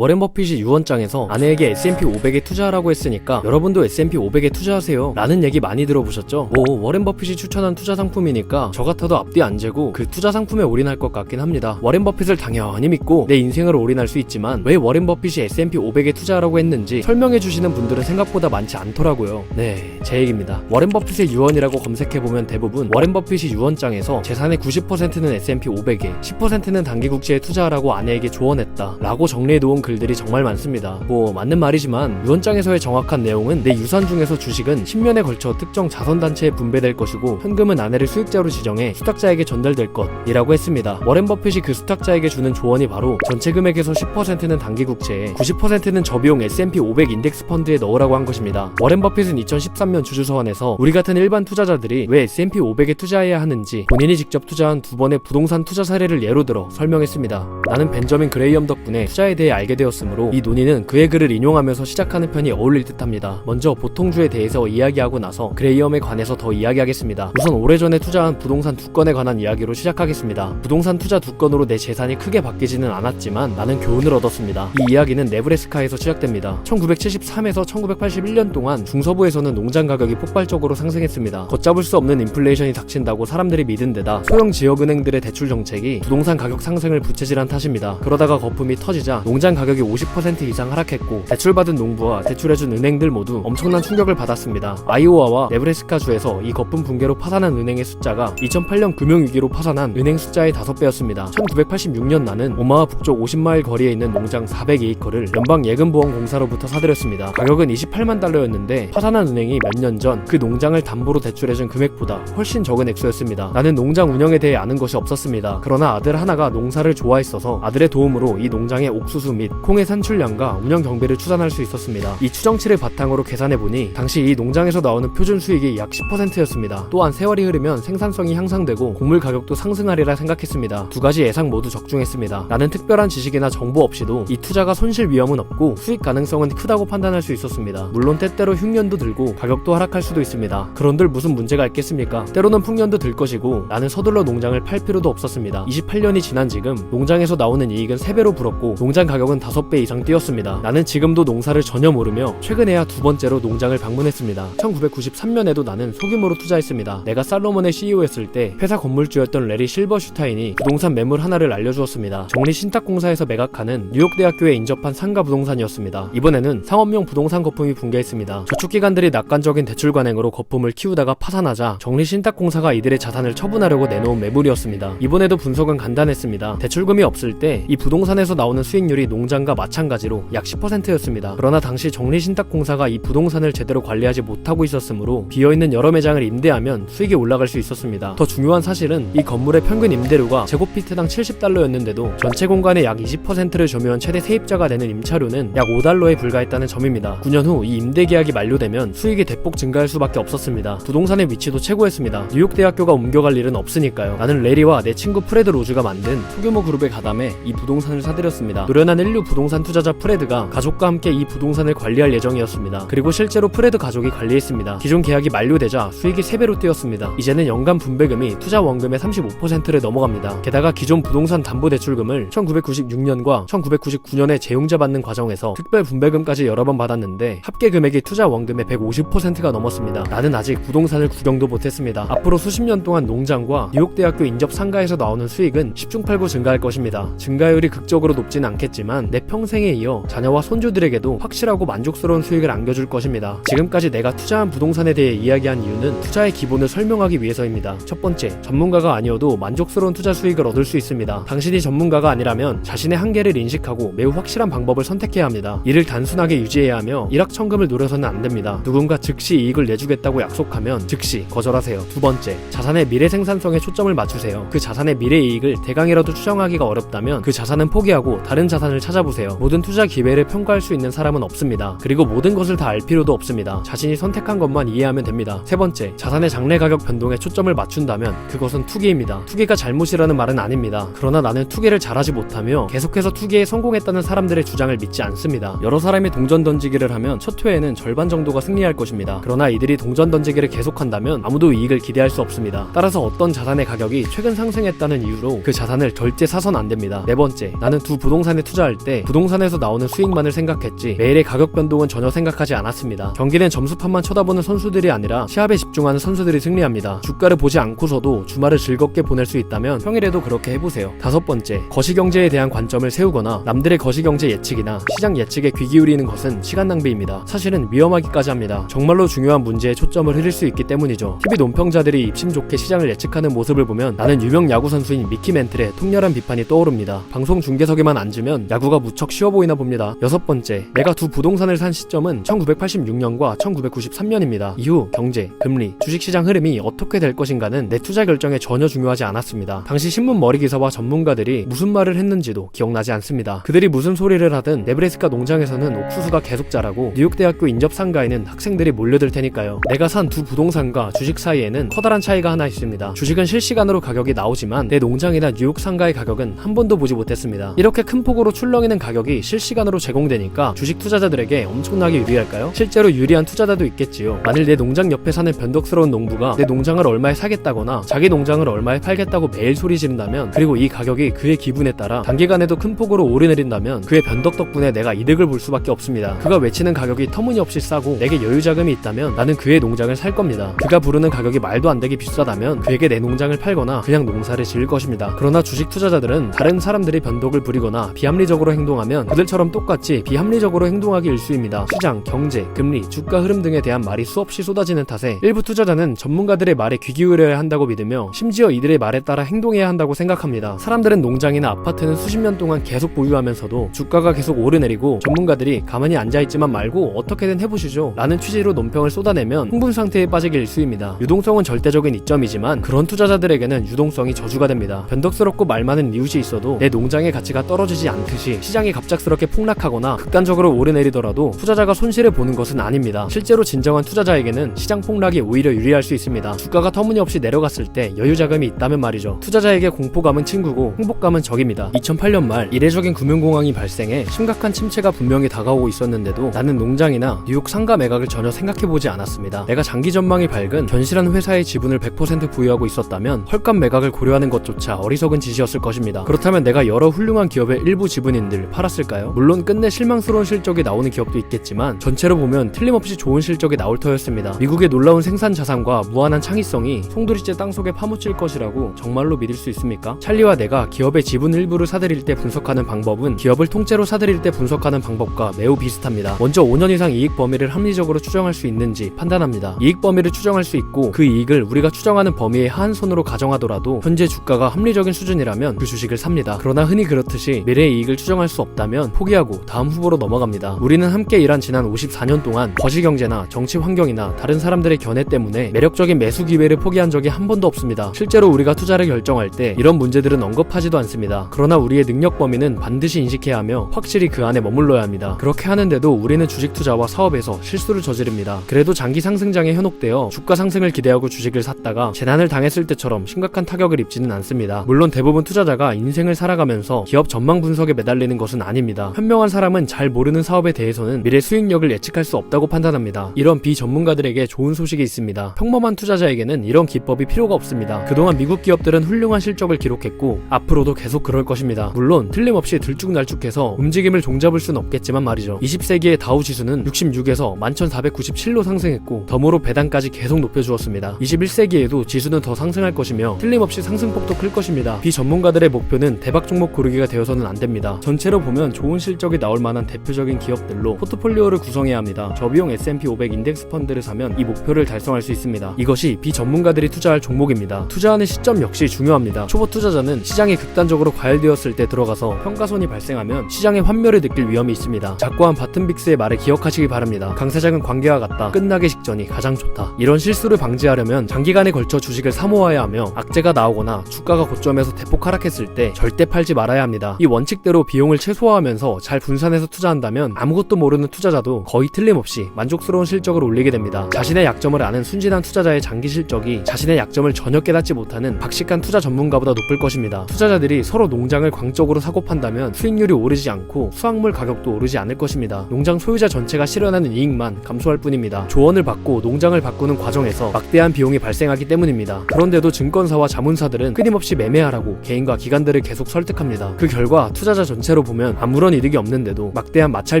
워렌 버핏이 유언장에서 아내에게 S&P 500에 투자하라고 했으니까 여러분도 S&P 500에 투자하세요 라는 얘기 많이 들어보셨죠? 워렌 버핏이 추천한 투자 상품이니까 저 같아도 앞뒤 안 재고 그 투자 상품에 올인할 것 같긴 합니다. 워렌 버핏을 당연히 믿고 내 인생을 올인할 수 있지만 왜 워렌 버핏이 S&P 500에 투자하라고 했는지 설명해 주시는 분들은 생각보다 많지 않더라고요. 네, 제 얘기입니다. 워렌 버핏의 유언이라고 검색해보면 대부분 워렌 버핏이 유언장에서 재산의 90%는 S&P 500에 10%는 단기국채에 투자하라고 아내에게 조언했다 라고 정리해놓은 글들이 정말 많습니다. 맞는 말이지만 유언장에서의 정확한 내용은 내 유산 중에서 주식은 10년에 걸쳐 특정 자선단체에 분배될 것이고 현금은 아내를 수익자로 지정해 수탁자에게 전달될 것이라고 했습니다. 워렌 버핏이 그 수탁자에게 주는 조언이 바로 전체 금액에서 10%는 단기국채에 90%는 저비용 S&P 500 인덱스 펀드에 넣으라고 한 것입니다. 워렌 버핏은 2013년 주주서원에서 우리 같은 일반 투자자들이 왜 S&P 500에 투자해야 하는지 본인이 직접 투자한 2번의 부동산 투자 사례를 예로 들어 설명했습니다. 나는 벤저민 그레이엄 덕분에 투자에 대해 알게 되었으므로 이 논의는 그의 글을 인용하면서 시작하는 편이 어울릴 듯합니다. 먼저 보통주에 대해서 이야기하고 나서 그레이엄에 관해서 더 이야기하겠습니다. 우선 오래전에 투자한 부동산 2건에 관한 이야기로 시작하겠습니다. 부동산 투자 2건으로 내 재산이 크게 바뀌지는 않았지만 나는 교훈을 얻었습니다. 이 이야기는 네브래스카에서 시작됩니다. 1973에서 1981년 동안 중서부에서는 농장 가격이 폭발적으로 상승했습니다. 걷잡을 수 없는 인플레이션이 닥친다고 사람들이 믿은 데다 소형 지역은행들의 대출 정책이 부동산 가격 상승을 부채질한 탓입니다. 그러다가 거품이 터지자 농장 가격이 50% 이상 하락했고 대출받은 농부와 대출해준 은행들 모두 엄청난 충격을 받았습니다. 아이오와와 네브래스카 주에서 이 거품 붕괴로 파산한 은행의 숫자가 2008년 금융위기로 파산한 은행 숫자의 5배였습니다. 1986년 나는 오마하 북쪽 50마일 거리에 있는 농장 400에이커를 연방예금보험공사로부터 사들였습니다. 가격은 28만 달러였는데 파산한 은행이 몇 년 전 그 농장을 담보로 대출해준 금액보다 훨씬 적은 액수였습니다. 나는 농장 운영에 대해 아는 것이 없었습니다. 그러나 아들 하나가 농사를 좋아했어서 아들의 도움으로 이 농장의 옥수수 및 콩의 산출량과 운영 경비를 추산할 수 있었습니다. 이 추정치를 바탕으로 계산해보니 당시 이 농장에서 나오는 표준 수익이 약 10%였습니다. 또한 세월이 흐르면 생산성이 향상되고 곡물 가격도 상승하리라 생각했습니다. 두 가지 예상 모두 적중했습니다. 나는 특별한 지식이나 정보 없이도 이 투자가 손실 위험은 없고 수익 가능성은 크다고 판단할 수 있었습니다. 물론 때때로 흉년도 들고 가격도 하락할 수도 있습니다. 그런들 무슨 문제가 있겠습니까? 때로는 풍년도 들 것이고 나는 서둘러 농장을 팔 필요도 없었습니다. 28년이 지난 지금 농장에서 나오는 이익은 3배로 불었고 농장 가격은 5배 이상 뛰었습니다. 나는 지금도 농사를 전혀 모르며 최근에야 2번째로 농장을 방문했습니다. 1993년에도 나는 소규모로 투자했습니다. 내가 살로몬의 CEO였을 때 회사 건물주였던 레리 실버슈타인이 부동산 매물 하나를 알려주었습니다. 정리신탁공사에서 매각하는 뉴욕대학교에 인접한 상가 부동산이었습니다. 이번에는 상업용 부동산 거품이 붕괴했습니다. 저축기관들이 낙관적인 대출 관행으로 거품을 키우다가 파산하자 정리신탁공사가 이들의 자산을 처분하려고 내놓은 매물이었습니다. 이번에도 분석은 간단했습니다. 대출금이 없을 때 이 부동산에서 나오는 수익률이 농장과 마찬가지로 약 10%였습니다. 그러나 당시 정리신탁공사가 이 부동산을 제대로 관리하지 못하고 있었으므로 비어있는 여러 매장을 임대하면 수익이 올라갈 수 있었습니다. 더 중요한 사실은 이 건물의 평균 임대료가 제곱피트당 70달러였는데도 전체 공간의 약 20%를 점유한 최대 세입자가 내는 임차료는 약 5달러에 불과했다는 점입니다. 9년 후 이 임대계약이 만료되면 수익이 대폭 증가할 수밖에 없었습니다. 부동산의 위치도 최고였습니다. 뉴욕대학교가 옮겨갈 일은 없으니까요. 나는 레리와 내 친구 프레드 로즈가 만든 소규모 그룹에 가담해 이 부동산을 사들였습니다. 노련한 인류 부동산 투자자 프레드가 가족과 함께 이 부동산을 관리할 예정이었습니다. 그리고 실제로 프레드 가족이 관리했습니다. 기존 계약이 만료되자 수익이 3배로 뛰었습니다. 이제는 연간 분배금이 투자 원금의 35%를 넘어갑니다. 게다가 기존 부동산 담보대출금을 1996년과 1999년에 재용자 받는 과정에서 특별 분배금까지 여러 번 받았는데 합계 금액이 투자 원금의 150%가 넘었습니다. 나는 아직 부동산을 구경도 못했습니다. 앞으로 수십 년 동안 농장과 뉴욕대학교 인접 상가에서 나오는 수익은 10중 8구 증가할 것입니다. 증가율이 극적으로 높지는 않겠지만 내 평생에 이어 자녀와 손주들에게도 확실하고 만족스러운 수익을 안겨줄 것입니다. 지금까지 내가 투자한 부동산에 대해 이야기한 이유는 투자의 기본을 설명하기 위해서입니다. 첫 번째, 전문가가 아니어도 만족스러운 투자 수익을 얻을 수 있습니다. 당신이 전문가가 아니라면 자신의 한계를 인식하고 매우 확실한 방법을 선택해야 합니다. 이를 단순하게 유지해야 하며 일확천금을 노려서는 안 됩니다. 누군가 즉시 이익을 내주겠다고 약속하면 즉시 거절하세요. 두 번째, 자산의 미래 생산성에 초점을 맞추세요. 그 자산의 미래 이익을 대강이라도 추정하기가 어렵다면 그 자산은 포기하고 다른 자산을 찾아보세요. 모든 투자 기회를 평가할 수 있는 사람은 없습니다. 그리고 모든 것을 다 알 필요도 없습니다. 자신이 선택한 것만 이해하면 됩니다. 세 번째, 자산의 장래 가격 변동에 초점을 맞춘다면 그것은 투기입니다. 투기가 잘못이라는 말은 아닙니다. 그러나 나는 투기를 잘하지 못하며 계속해서 투기에 성공했다는 사람들의 주장을 믿지 않습니다. 여러 사람이 동전 던지기를 하면 첫 회에는 절반 정도가 승리할 것입니다. 그러나 이들이 동전 던지기를 계속한다면 아무도 이익을 기대할 수 없습니다. 따라서 어떤 자산의 가격이 최근 상승했다는 이유로 그 자산을 절대 사선 안 됩니다. 네 번째, 나는 두 부동산에 투자할 때 때 부동산에서 나오는 수익만을 생각했지 매일의 가격 변동은 전혀 생각하지 않았습니다. 경기는 점수판만 쳐다보는 선수들이 아니라 시합에 집중하는 선수들이 승리합니다. 주가를 보지 않고서도 주말을 즐겁게 보낼 수 있다면 평일에도 그렇게 해보세요. 5번째, 거시경제에 대한 관점을 세우거나 남들의 거시경제 예측이나 시장 예측에 귀 기울이는 것은 시간 낭비입니다. 사실은 위험하기까지 합니다. 정말로 중요한 문제에 초점을 흐릴 수 있기 때문이죠. TV 논평자들이 입심 좋게 시장을 예측하는 모습을 보면 나는 유명 야구 선수인 미키 멘틀의 통렬한 비판이 떠오릅니다. 방송 중계석에만 앉으면 야구가 무척 쉬워 보이나 봅니다. 6번째, 내가 두 부동산을 산 시점은 1986년과 1993년입니다. 이후 경제, 금리, 주식시장 흐름이 어떻게 될 것인가는 내 투자 결정에 전혀 중요하지 않았습니다. 당시 신문 머리 기사와 전문가들이 무슨 말을 했는지도 기억나지 않습니다. 그들이 무슨 소리를 하든 네브래스카 농장에서는 옥수수가 계속 자라고 뉴욕대학교 인접상가에는 학생들이 몰려들 테니까요. 내가 산 두 부동산과 주식 사이에는 커다란 차이가 하나 있습니다. 주식은 실시간으로 가격이 나오지만 내 농장이나 뉴욕 상가의 가격은 한 번도 보지 못했습니다. 이렇게 큰 폭으로 출렁이는 가격이 실시간으로 제공되니까 주식 투자자들에게 엄청나게 유리할까요? 실제로 유리한 투자자도 있겠지요. 만일 내 농장 옆에 사는 변덕스러운 농부가 내 농장을 얼마에 사겠다거나 자기 농장을 얼마에 팔겠다고 매일 소리 지른다면, 그리고 이 가격이 그의 기분에 따라 단기간에도 큰 폭으로 오르내린다면 그의 변덕 덕분에 내가 이득을 볼 수밖에 없습니다. 그가 외치는 가격이 터무니없이 싸고 내게 여유 자금이 있다면 나는 그의 농장을 살 겁니다. 그가 부르는 가격이 말도 안 되게 비싸다면 그에게 내 농장을 팔거나 그냥 농사를 지을 것입니다. 그러나 주식 투자자들은 다른 사람들이 변덕을 부리거나 비합리적으로 행동하면 그들처럼 똑같이 비합리적으로 행동하기 일쑤입니다. 시장, 경제, 금리, 주가 흐름 등에 대한 말이 수없이 쏟아지는 탓에 일부 투자자는 전문가들의 말에 귀 기울여야 한다고 믿으며 심지어 이들의 말에 따라 행동해야 한다고 생각합니다. 사람들은 농장이나 아파트는 수십 년 동안 계속 보유하면서도 주가가 계속 오르내리고 전문가들이 가만히 앉아있지만 말고 어떻게든 해보시죠 라는 취지로 논평을 쏟아내면 흥분 상태에 빠지기 일쑤입니다. 유동성은 절대적인 이점이지만 그런 투자자들에게는 유동성이 저주가 됩니다. 변덕스럽고 말 많은 이웃이 있어도 내 농장의 가치가 떨어지지 않듯이 시장이 갑작스럽게 폭락하거나 극단적으로 오르내리더라도 투자자가 손실을 보는 것은 아닙니다. 실제로 진정한 투자자에게는 시장 폭락이 오히려 유리할 수 있습니다. 주가가 터무니없이 내려갔을 때 여유 자금이 있다면 말이죠. 투자자에게 공포감은 친구고 행복감은 적입니다. 2008년 말 이례적인 금융공황이 발생해 심각한 침체가 분명히 다가오고 있었는데도 나는 농장이나 뉴욕 상가 매각을 전혀 생각해보지 않았습니다. 내가 장기 전망이 밝은 견실한 회사의 지분을 100% 보유하고 있었다면 헐값 매각을 고려하는 것조차 어리석은 짓이었을 것입니다. 그렇다면 내가 여러 훌륭한 기업의 일부 지분인들 팔았을까요? 물론 끝내 실망스러운 실적이 나오는 기업도 있겠지만 전체로 보면 틀림없이 좋은 실적이 나올 터였습니다. 미국의 놀라운 생산 자산과 무한한 창의성이 송두리째 땅속에 파묻힐 것이라고 정말로 믿을 수 있습니까? 찰리와 내가 기업의 지분 일부를 사들일 때 분석하는 방법은 기업을 통째로 사들일 때 분석하는 방법과 매우 비슷합니다. 먼저 5년 이상 이익 범위를 합리적으로 추정할 수 있는지 판단합니다. 이익 범위를 추정할 수 있고 그 이익을 우리가 추정하는 범위의 하한선으로 가정하더라도 현재 주가가 합리적인 수준이라면 그 주식을 삽니다. 그러나 흔히 그렇듯이 미래의 이익을 추정할 수 없다면 포기하고 다음 후보로 넘어갑니다. 우리는 함께 일한 지난 54년 동안 거시경제나 정치 환경이나 다른 사람들의 견해 때문에 매력적인 매수 기회를 포기한 적이 한 번도 없습니다. 실제로 우리가 투자를 결정할 때 이런 문제들은 언급하지도 않습니다. 그러나 우리의 능력 범위는 반드시 인식해야 하며 확실히 그 안에 머물러야 합니다. 그렇게 하는데도 우리는 주식 투자와 사업에서 실수를 저지릅니다. 그래도 장기 상승장에 현혹되어 주가 상승을 기대하고 주식을 샀다가 재난을 당했을 때처럼 심각한 타격을 입지는 않습니다. 물론 대부분 투자자가 인생을 살아가면서 기업 전망 분석에 매달리는 것은 아닙니다. 현명한 사람은 잘 모르는 사업에 대해서는 미래 수익력을 예측할 수 없다고 판단합니다. 이런 비전문가들에게 좋은 소식이 있습니다. 평범한 투자자에게는 이런 기법이 필요가 없습니다. 그동안 미국 기업들은 훌륭한 실적을 기록했고 앞으로도 계속 그럴 것입니다. 물론 틀림없이 들쭉날쭉해서 움직임을 종잡을 수는 없겠지만 말이죠. 20세기의 다우 지수는 66에서 11,497로 상승했고 덤으로 배당까지 계속 높여주었습니다. 21세기에도 지수는 더 상승할 것이며 틀림없이 상승폭도 클 것입니다. 비전문가들의 목표는 대박 종목 고르기가 되어서는 안 됩니다. 전체로 보면 좋은 실적이 나올 만한 대표적인 기업들로 포트폴리오를 구성해야 합니다. 저비용 S&P 500 인덱스 펀드를 사면 이 목표를 달성할 수 있습니다. 이것이 비전문가들이 투자할 종목입니다. 투자하는 시점 역시 중요합니다. 초보 투자자는 시장이 극단적으로 과열되었을 때 들어가서 평가손이 발생하면 시장의 환멸을 느낄 위험이 있습니다. 작고한 바튼빅스의 말을 기억하시기 바랍니다. 강세장은 관계와 같다. 끝나기 직전이 가장 좋다. 이런 실수를 방지하려면 장기간에 걸쳐 주식을 사모아야 하며 악재가 나오거나 주가가 고점에서 대폭 하락했을 때 절대 팔지 말아야 합니다. 이 원칙대로 비용을 최소화하면서 잘 분산해서 투자한다면 아무것도 모르는 투자자도 거의 틀림없이 만족스러운 실적을 올리게 됩니다. 자신의 약점을 아는 순진한 투자자의 장기 실적이 자신의 약점을 전혀 깨닫지 못하는 박식한 투자 전문가보다 높을 것입니다. 투자자들이 서로 농장을 광적으로 사고 판다면 수익률이 오르지 않고 수확물 가격도 오르지 않을 것입니다. 농장 소유자 전체가 실현하는 이익만 감소할 뿐입니다. 조언을 받고 농장을 바꾸는 과정에서 막대한 비용이 발생하기 때문입니다. 그런데도 증권사와 자문사들은 끊임없이 매매하라고 개인과 기관들을 계속 설득합니다. 그 결과 투자자 전체 전체로 보면 아무런 이득이 없는데도 막대한 마찰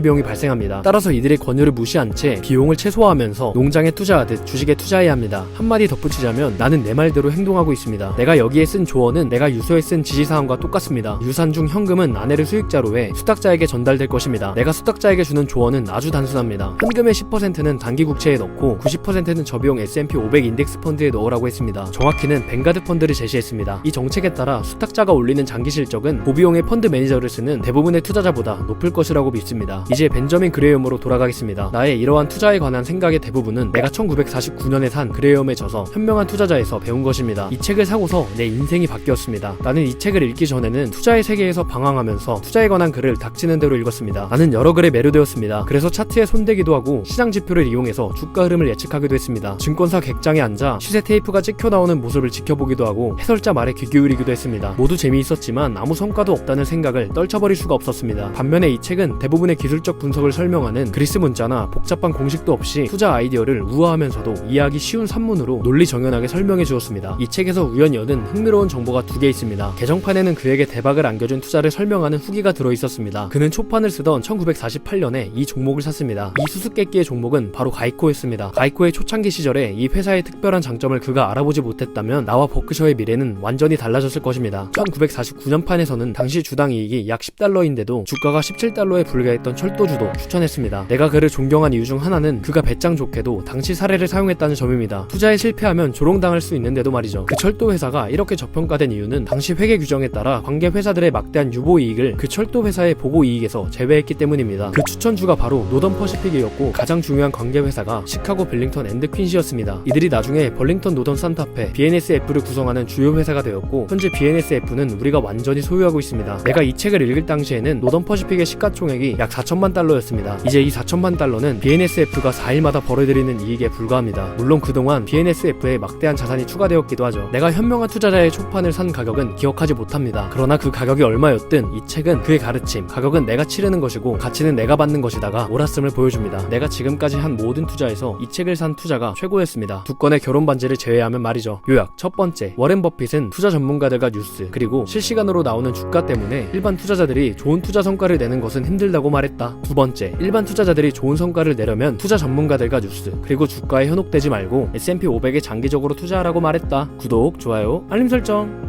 비용이 발생합니다. 따라서 이들의 권유를 무시한 채 비용을 최소화하면서 농장에 투자하듯 주식에 투자해야 합니다. 한마디 덧붙이자면 나는 내 말대로 행동하고 있습니다. 내가 여기에 쓴 조언은 내가 유서에 쓴 지시사항과 똑같습니다. 유산 중 현금은 아내를 수익자로 해 수탁자에게 전달될 것입니다. 내가 수탁자에게 주는 조언은 아주 단순합니다. 현금의 10%는 단기 국채에 넣고 90%는 저비용 S&P 500 인덱스 펀드에 넣으라고 했습니다. 정확히는 뱅가드 펀드를 제시했습니다. 이 정책에 따라 수탁자가 올리는 장기 실적은 고비용의 펀드 매니저를 쓰는 대부분의 투자자보다 높을 것이라고 믿습니다. 이제 벤저민 그레이엄으로 돌아가겠습니다. 나의 이러한 투자에 관한 생각의 대부분은 내가 1949년에 산 그레이엄에 져서 현명한 투자자에서 배운 것입니다. 이 책을 사고서 내 인생이 바뀌었습니다. 나는 이 책을 읽기 전에는 투자의 세계에서 방황하면서 투자에 관한 글을 닥치는 대로 읽었습니다. 나는 여러 글에 매료되었습니다. 그래서 차트에 손대기도 하고 시장 지표를 이용해서 주가 흐름을 예측하기도 했습니다. 증권사 객장에 앉아 시세 테이프가 찍혀 나오는 모습을 지켜보기도 하고 해설자 말에 귀 기울이기도 했습니다. 모두 재미있었지만 아무 성과도 없다는 생각을 떨쳐버릴 수가 없었습니다. 반면에 이 책은 대부분의 기술적 분석을 설명하는 그리스 문자나 복잡한 공식도 없이 투자 아이디어를 우아하면서도 이해하기 쉬운 산문으로 논리 정연하게 설명해 주었습니다. 이 책에서 우연히 얻은 흥미로운 정보가 2개 있습니다. 개정판에는 그에게 대박을 안겨준 투자를 설명하는 후기가 들어있었습니다. 그는 초판을 쓰던 1948년에 이 종목을 샀습니다. 이 수수께끼의 종목은 바로 가이코였습니다. 가이코의 초창기 시절에 이 회사의 특별한 장점을 그가 알아보지 못했다면 나와 버크셔의 미래는 완전히 달라졌을 것입니다. 1949년판에서는 당시 주당 이익이 약 $10인데도 주가가 $17에 불과했던 철도주도 추천했습니다. 내가 그를 존경한 이유 중 하나는 그가 배짱 좋게도 당시 사례를 사용했다는 점입니다. 투자에 실패하면 조롱당할 수 있는데도 말이죠. 그 철도 회사가 이렇게 저평가된 이유는 당시 회계 규정에 따라 관계 회사들의 막대한 유보 이익을 그 철도 회사의 보고 이익에서 제외했기 때문입니다. 그 추천주가 바로 노던 퍼시픽이었고 가장 중요한 관계 회사가 시카고 벨링턴 앤드 퀸시였습니다. 이들이 나중에 벌링턴 노던 산타페 BNSF를 구성하는 주요 회사가 되었고 현재 BNSF는 우리가 완전히 소유하고 있습니다. 내가 이 책을 읽을 당시에는 노던 퍼시픽의 시가총액이 약 $4,000,000였습니다. 이제 이 $4,000,000는 BNSF가 4일마다 벌어들이는 이익에 불과합니다. 물론 그동안 BNSF에 막대한 자산이 추가되었기도 하죠. 내가 현명한 투자자의 초판을 산 가격은 기억하지 못합니다. 그러나 그 가격이 얼마였든 이 책은 그의 가르침, 가격은 내가 치르는 것이고 가치는 내가 받는 것이다가 옳았음을 보여줍니다. 내가 지금까지 한 모든 투자에서 이 책을 산 투자가 최고였습니다. 2건의 결혼 반지를 제외하면 말이죠. 요약, 첫 번째, 워렌 버핏은 투자 전문가들과 뉴스, 그리고 실시간으로 나오는 주가 때문에 일반 투자자들이 좋은 투자 성과를 내는 것은 힘들다고 말했다. 두 번째, 일반 투자자들이 좋은 성과를 내려면 투자 전문가들과 뉴스, 그리고 주가에 현혹되지 말고 S&P 500에 장기적으로 투자하라고 말했다. 구독, 좋아요, 알림 설정.